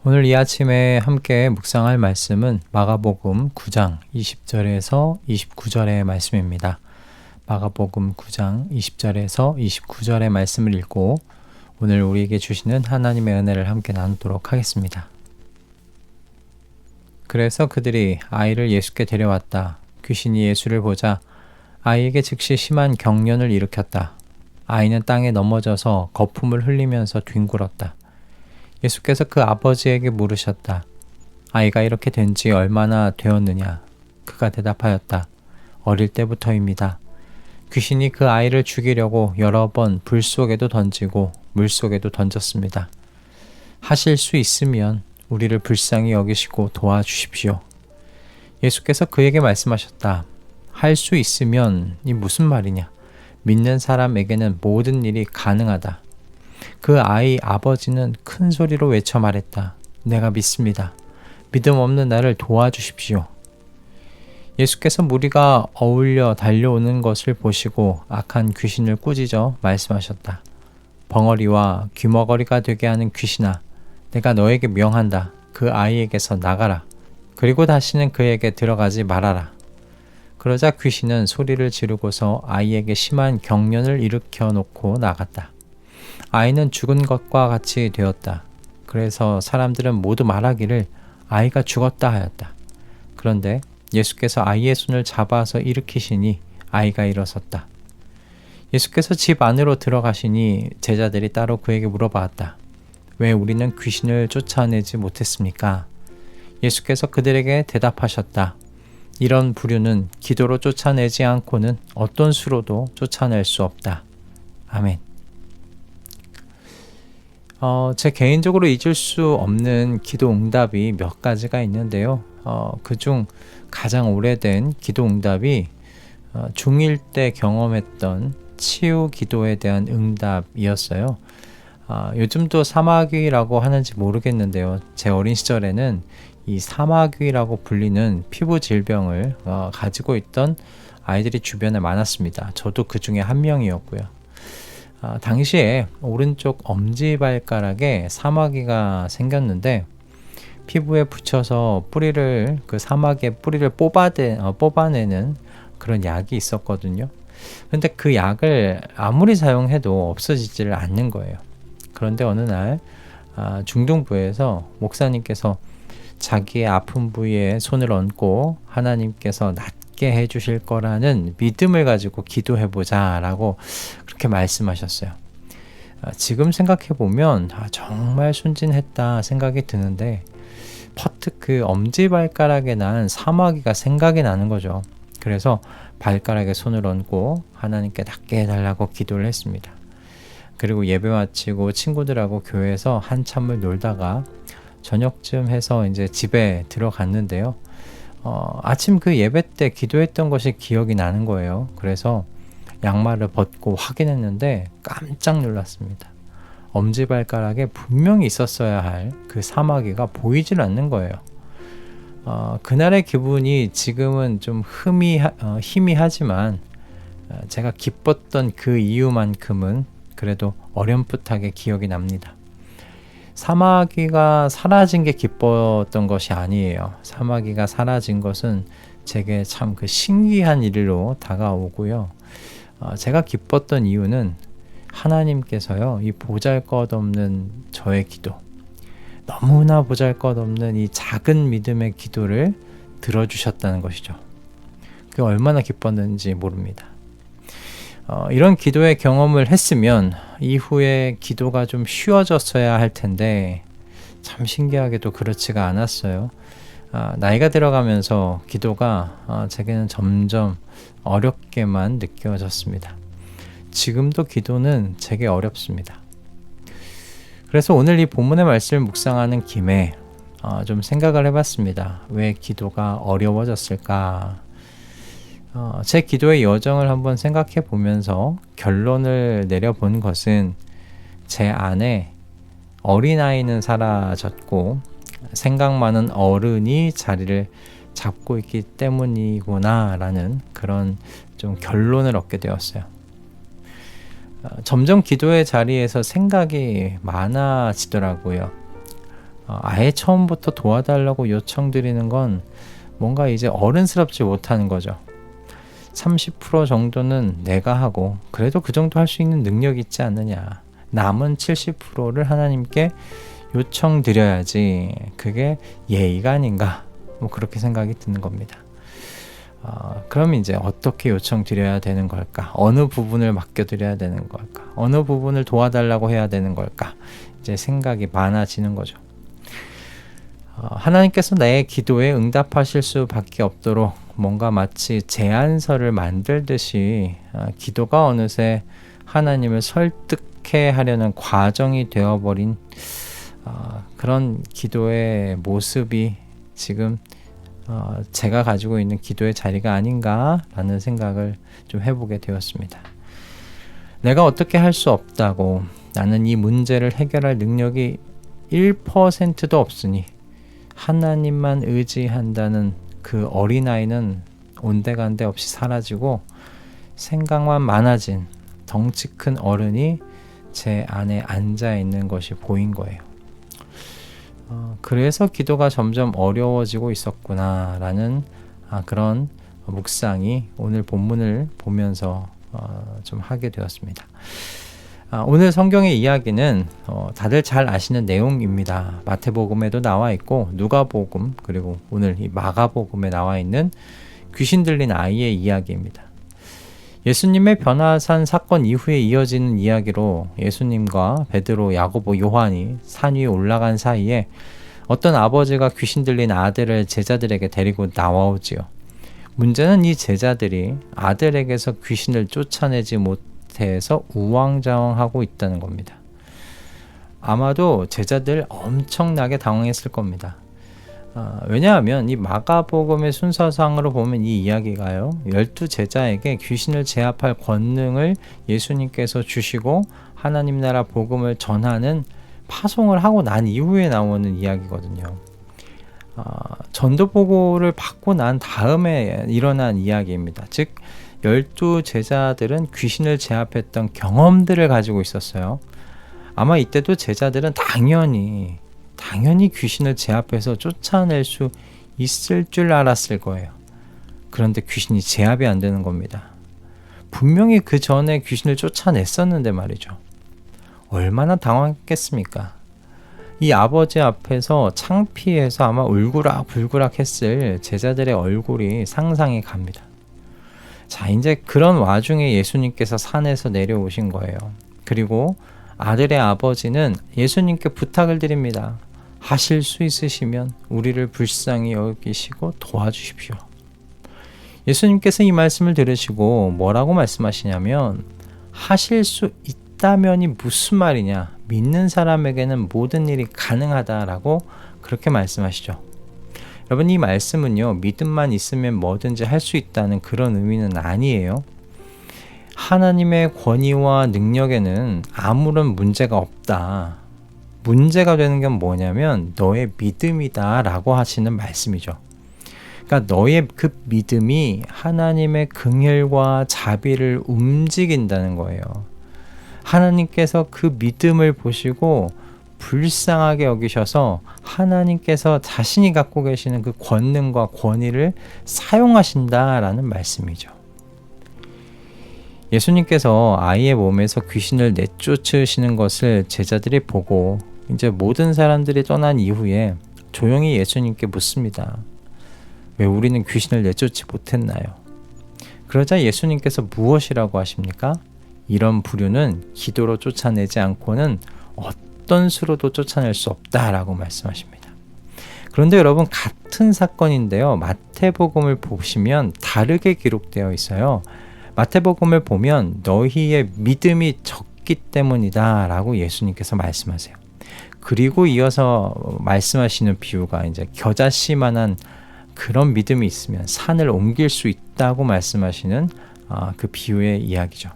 오늘 이 아침에 함께 묵상할 말씀은 마가복음 9장 20절에서 29절의 말씀입니다. 마가복음 9장 20절에서 29절의 말씀을 읽고 오늘 우리에게 주시는 하나님의 은혜를 함께 나누도록 하겠습니다. 그래서 그들이 아이를 예수께 데려왔다. 귀신이 예수를 보자 아이에게 즉시 심한 경련을 일으켰다. 아이는 땅에 넘어져서 거품을 흘리면서 뒹굴었다. 예수께서 그 아버지에게 물으셨다. 아이가 이렇게 된 지 얼마나 되었느냐? 그가 대답하였다. 어릴 때부터입니다. 귀신이 그 아이를 죽이려고 여러 번 불 속에도 던지고 물 속에도 던졌습니다. 하실 수 있으면 우리를 불쌍히 여기시고 도와주십시오. 예수께서 그에게 말씀하셨다. 할 수 있으면 이 무슨 말이냐? 믿는 사람에게는 모든 일이 가능하다. 그 아이 아버지는 큰 소리로 외쳐 말했다. 내가 믿습니다. 믿음 없는 나를 도와주십시오. 예수께서 무리가 어울려 달려오는 것을 보시고 악한 귀신을 꾸짖어 말씀하셨다. 벙어리와 귀머거리가 되게 하는 귀신아, 내가 너에게 명한다. 그 아이에게서 나가라. 그리고 다시는 그에게 들어가지 말아라. 그러자 귀신은 소리를 지르고서 아이에게 심한 경련을 일으켜 놓고 나갔다. 아이는 죽은 것과 같이 되었다. 그래서 사람들은 모두 말하기를 아이가 죽었다 하였다. 그런데 예수께서 아이의 손을 잡아서 일으키시니 아이가 일어섰다. 예수께서 집 안으로 들어가시니 제자들이 따로 그에게 물어봤다. 왜 우리는 귀신을 쫓아내지 못했습니까? 예수께서 그들에게 대답하셨다. 이런 부류는 기도로 쫓아내지 않고는 어떤 수로도 쫓아낼 수 없다. 아멘. 제 개인적으로 잊을 수 없는 기도 응답이 몇 가지가 있는데요. 그중 가장 오래된 기도 응답이 중1 때 경험했던 치유 기도에 대한 응답이었어요. 요즘도 사마귀라고 하는지 모르겠는데요. 제 어린 시절에는 이 사마귀라고 불리는 피부 질병을 가지고 있던 아이들이 주변에 많았습니다. 저도 그 중에 한 명이었고요. 당시에 오른쪽 엄지발가락에 사마귀가 생겼는데 피부에 붙여서 그 사마귀의 뿌리를 뽑아내는 그런 약이 있었거든요. 근데 그 약을 아무리 사용해도 없어지지를 않는 거예요. 그런데 어느 날 중등부에서 목사님께서 자기의 아픈 부위에 손을 얹고 하나님께서 낫게 해주실 거라는 믿음을 가지고 기도해보자 라고 그렇게 말씀하셨어요. 지금 생각해보면 정말 순진했다 생각이 드는데 퍼뜩 그 엄지발가락에 난 사마귀가 생각이 나는 거죠. 그래서 발가락에 손을 얹고 하나님께 낫게 해달라고 기도를 했습니다. 그리고 예배 마치고 친구들하고 교회에서 한참을 놀다가 저녁쯤 해서 이제 집에 들어갔는데요. 아침 그 예배 때 기도했던 것이 기억이 나는 거예요. 그래서 양말을 벗고 확인했는데 깜짝 놀랐습니다. 엄지발가락에 분명히 있었어야 할 그 사마귀가 보이질 않는 거예요. 그날의 기분이 지금은 좀 희미하지만 제가 기뻤던 그 이유만큼은 그래도 어렴풋하게 기억이 납니다. 사마귀가 사라진 게 기뻤던 것이 아니에요. 사마귀가 사라진 것은 제게 참 그 신기한 일로 다가오고요. 제가 기뻤던 이유는 하나님께서요, 이 보잘것없는 저의 기도, 너무나 보잘것없는 이 작은 믿음의 기도를 들어주셨다는 것이죠. 그게 얼마나 기뻤는지 모릅니다. 이런 기도의 경험을 했으면 이후에 기도가 좀 쉬워졌어야 할 텐데 참 신기하게도 그렇지가 않았어요. 나이가 들어가면서 기도가 제게는 점점 어렵게만 느껴졌습니다. 지금도 기도는 제게 어렵습니다. 그래서 오늘 이 본문의 말씀을 묵상하는 김에 좀 생각을 해봤습니다. 왜 기도가 어려워졌을까? 제 기도의 여정을 한번 생각해 보면서 결론을 내려본 것은 제 안에 어린아이는 사라졌고 생각 많은 어른이 자리를 잡고 있기 때문이구나 라는 그런 좀 결론을 얻게 되었어요. 점점 기도의 자리에서 생각이 많아지더라고요. 아예 처음부터 도와달라고 요청드리는 건 뭔가 이제 어른스럽지 못하는 거죠. 30% 정도는 내가 하고 그래도 그 정도 할 수 있는 능력이 있지 않느냐. 남은 70%를 하나님께 요청드려야지. 그게 예의가 아닌가. 뭐 그렇게 생각이 드는 겁니다. 그럼 이제 어떻게 요청드려야 되는 걸까? 어느 부분을 맡겨드려야 되는 걸까? 어느 부분을 도와달라고 해야 되는 걸까? 이제 생각이 많아지는 거죠. 하나님께서 내 기도에 응답하실 수밖에 없도록 뭔가 마치 제안서를 만들듯이 기도가 어느새 하나님을 설득해 하려는 과정이 되어버린 그런 기도의 모습이 지금 제가 가지고 있는 기도의 자리가 아닌가라는 생각을 좀 해보게 되었습니다. 내가 어떻게 할 수 없다고, 나는 이 문제를 해결할 능력이 1%도 없으니 하나님만 의지한다는 그 어린아이는 온데간데 없이 사라지고 생각만 많아진 덩치 큰 어른이 제 안에 앉아 있는 것이 보인 거예요. 그래서 기도가 점점 어려워지고 있었구나라는 그런 묵상이 오늘 본문을 보면서 좀 하게 되었습니다. 오늘 성경의 이야기는 다들 잘 아시는 내용입니다. 마태복음에도 나와 있고 누가복음 그리고 오늘 이 마가복음에 나와 있는 귀신 들린 아이의 이야기입니다. 예수님의 변화산 사건 이후에 이어지는 이야기로 예수님과 베드로, 야고보, 요한이 산 위에 올라간 사이에 어떤 아버지가 귀신 들린 아들을 제자들에게 데리고 나와오지요. 문제는 이 제자들이 아들에게서 귀신을 쫓아내지 못해서 우왕좌왕하고 있다는 겁니다. 아마도 제자들 엄청나게 당황했을 겁니다. 왜냐하면 이 마가복음의 순서상으로 보면 이 이야기가요, 12제자에게 귀신을 제압할 권능을 예수님께서 주시고 하나님 나라 복음을 전하는 파송을 하고 난 이후에 나오는 이야기거든요. 전도보고를 받고 난 다음에 일어난 이야기입니다. 즉 12제자들은 귀신을 제압했던 경험들을 가지고 있었어요. 아마 이때도 제자들은 당연히 귀신을 제압해서 쫓아낼 수 있을 줄 알았을 거예요. 그런데 귀신이 제압이 안 되는 겁니다. 분명히 그 전에 귀신을 쫓아냈었는데 말이죠. 얼마나 당황했겠습니까? 이 아버지 앞에서 창피해서 아마 울그락불그락 했을 제자들의 얼굴이 상상이 갑니다. 자, 이제 그런 와중에 예수님께서 산에서 내려오신 거예요. 그리고 아들의 아버지는 예수님께 부탁을 드립니다. 하실 수 있으시면 우리를 불쌍히 여기시고 도와주십시오. 예수님께서 이 말씀을 들으시고 뭐라고 말씀하시냐면, 하실 수 있다면이 무슨 말이냐, 믿는 사람에게는 모든 일이 가능하다라고 그렇게 말씀하시죠. 여러분, 이 말씀은요, 믿음만 있으면 뭐든지 할 수 있다는 그런 의미는 아니에요. 하나님의 권위와 능력에는 아무런 문제가 없다. 문제가 되는 건 뭐냐면 너의 믿음이다 라고 하시는 말씀이죠. 그러니까 너의 그 믿음이 하나님의 긍휼과 자비를 움직인다는 거예요. 하나님께서 그 믿음을 보시고 불쌍하게 여기셔서 하나님께서 자신이 갖고 계시는 그 권능과 권위를 사용하신다라는 말씀이죠. 예수님께서 아이의 몸에서 귀신을 내쫓으시는 것을 제자들이 보고 이제 모든 사람들이 떠난 이후에 조용히 예수님께 묻습니다. 왜 우리는 귀신을 내쫓지 못했나요? 그러자 예수님께서 무엇이라고 하십니까? 이런 부류는 기도로 쫓아내지 않고는 어떤 수로도 쫓아낼 수 없다라고 말씀하십니다. 그런데 여러분, 같은 사건인데요, 마태복음을 보시면 다르게 기록되어 있어요. 마태복음을 보면 너희의 믿음이 적기 때문이다 라고 예수님께서 말씀하세요. 그리고 이어서 말씀하시는 비유가 이제 겨자씨만한 그런 믿음이 있으면 산을 옮길 수 있다고 말씀하시는 그 비유의 이야기죠.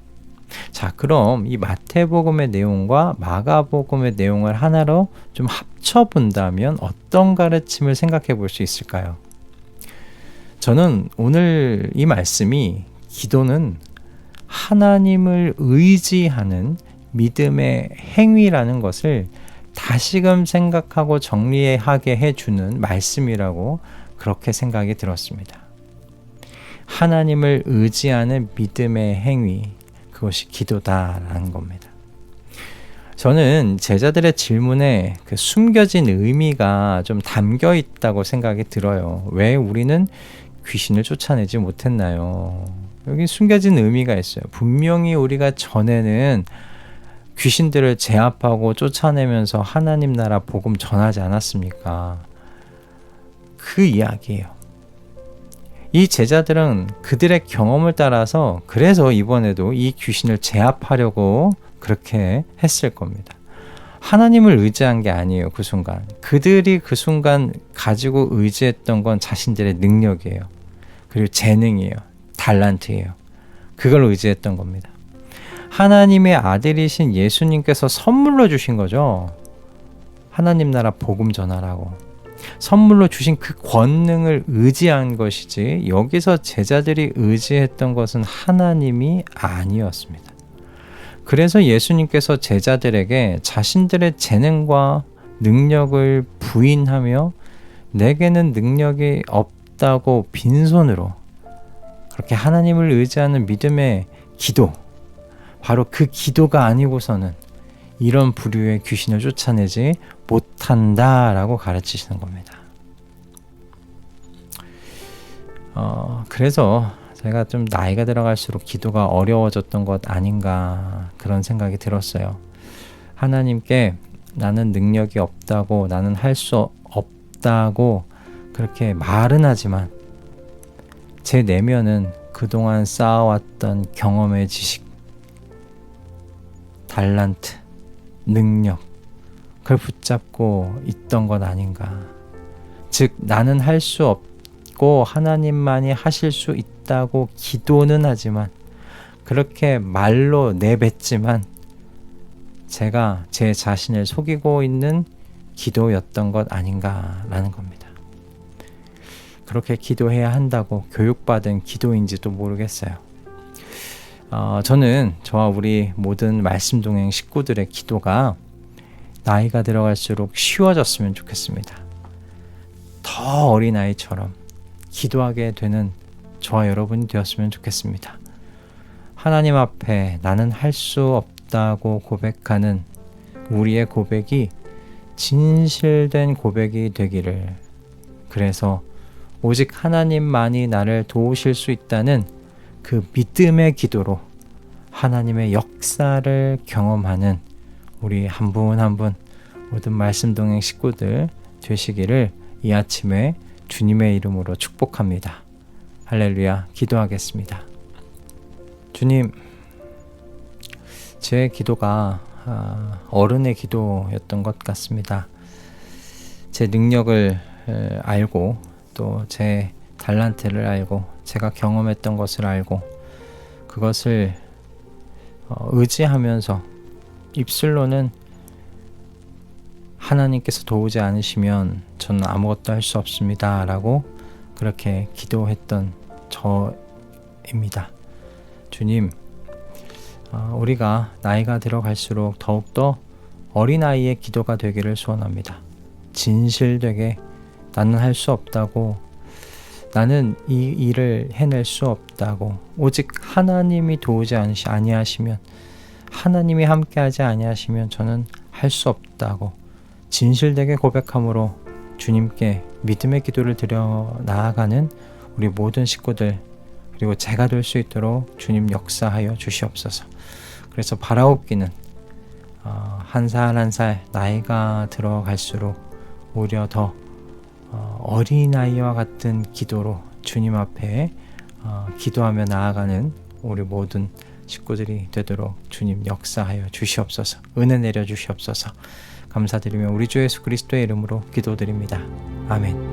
자, 그럼 이 마태복음의 내용과 마가복음의 내용을 하나로 좀 합쳐본다면 어떤 가르침을 생각해 볼 수 있을까요? 저는 오늘 이 말씀이 기도는 하나님을 의지하는 믿음의 행위라는 것을 다시금 생각하고 정리하게 해주는 말씀이라고 그렇게 생각이 들었습니다. 하나님을 의지하는 믿음의 행위, 그것이 기도다라는 겁니다. 저는 제자들의 질문에 그 숨겨진 의미가 좀 담겨 있다고 생각이 들어요. 왜 우리는 귀신을 쫓아내지 못했나요? 여기 숨겨진 의미가 있어요. 분명히 우리가 전에는 귀신들을 제압하고 쫓아내면서 하나님 나라 복음 전하지 않았습니까? 그 이야기예요. 이 제자들은 그들의 경험을 따라서 그래서 이번에도 이 귀신을 제압하려고 그렇게 했을 겁니다. 하나님을 의지한 게 아니에요. 그 순간. 그들이 그 순간 가지고 의지했던 건 자신들의 능력이에요. 그리고 재능이에요. 달란트예요. 그걸 의지했던 겁니다. 하나님의 아들이신 예수님께서 선물로 주신 거죠. 하나님 나라 복음 전하라고. 선물로 주신 그 권능을 의지한 것이지 여기서 제자들이 의지했던 것은 하나님이 아니었습니다. 그래서 예수님께서 제자들에게 자신들의 재능과 능력을 부인하며 내게는 능력이 없다고 빈손으로 그렇게 하나님을 의지하는 믿음의 기도, 바로 그 기도가 아니고서는 이런 부류의 귀신을 쫓아내지 못한다라고 가르치시는 겁니다. 그래서 제가 좀 나이가 들어갈수록 기도가 어려워졌던 것 아닌가 그런 생각이 들었어요. 하나님께 나는 능력이 없다고, 나는 할 수 없다고 그렇게 말은 하지만 제 내면은 그동안 쌓아왔던 경험의 지식, 달란트, 능력, 그걸 붙잡고 있던 것 아닌가. 즉 나는 할 수 없고 하나님만이 하실 수 있다고 기도는 하지만, 그렇게 말로 내뱉지만 제가 제 자신을 속이고 있는 기도였던 것 아닌가라는 겁니다. 그렇게 기도해야 한다고 교육받은 기도인지도 모르겠어요. 저는 저와 우리 모든 말씀동행 식구들의 기도가 나이가 들어갈수록 쉬워졌으면 좋겠습니다. 더 어린아이처럼 기도하게 되는 저와 여러분이 되었으면 좋겠습니다. 하나님 앞에 나는 할 수 없다고 고백하는 우리의 고백이 진실된 고백이 되기를, 그래서 오직 하나님만이 나를 도우실 수 있다는 그 믿음의 기도로 하나님의 역사를 경험하는 우리 한 분 한 분 모든 말씀동행 식구들 되시기를 이 아침에 주님의 이름으로 축복합니다. 할렐루야. 기도하겠습니다. 주님, 제 기도가 어른의 기도였던 것 같습니다. 제 능력을 알고 또 제 달란트를 알고 제가 경험했던 것을 알고 그것을 의지하면서 입술로는 하나님께서 도우지 않으시면 저는 아무것도 할 수 없습니다 라고 그렇게 기도했던 저입니다. 주님, 우리가 나이가 들어갈수록 더욱더 어린아이의 기도가 되기를 소원합니다. 진실되게 나는 할 수 없다고, 나는 이 일을 해낼 수 없다고, 오직 하나님이 도우지 아니하시면, 하나님이 함께하지 아니하시면 저는 할 수 없다고 진실되게 고백함으로 주님께 믿음의 기도를 드려 나아가는 우리 모든 식구들, 그리고 제가 될 수 있도록 주님 역사하여 주시옵소서. 그래서 바라옵기는 한 살 한 살 나이가 들어갈수록 오히려 더 어린아이와 같은 기도로 주님 앞에 기도하며 나아가는 우리 모든 식구들이 되도록 주님 역사하여 주시옵소서. 은혜 내려 주시옵소서. 감사드리며 우리 주 예수 그리스도의 이름으로 기도드립니다. 아멘.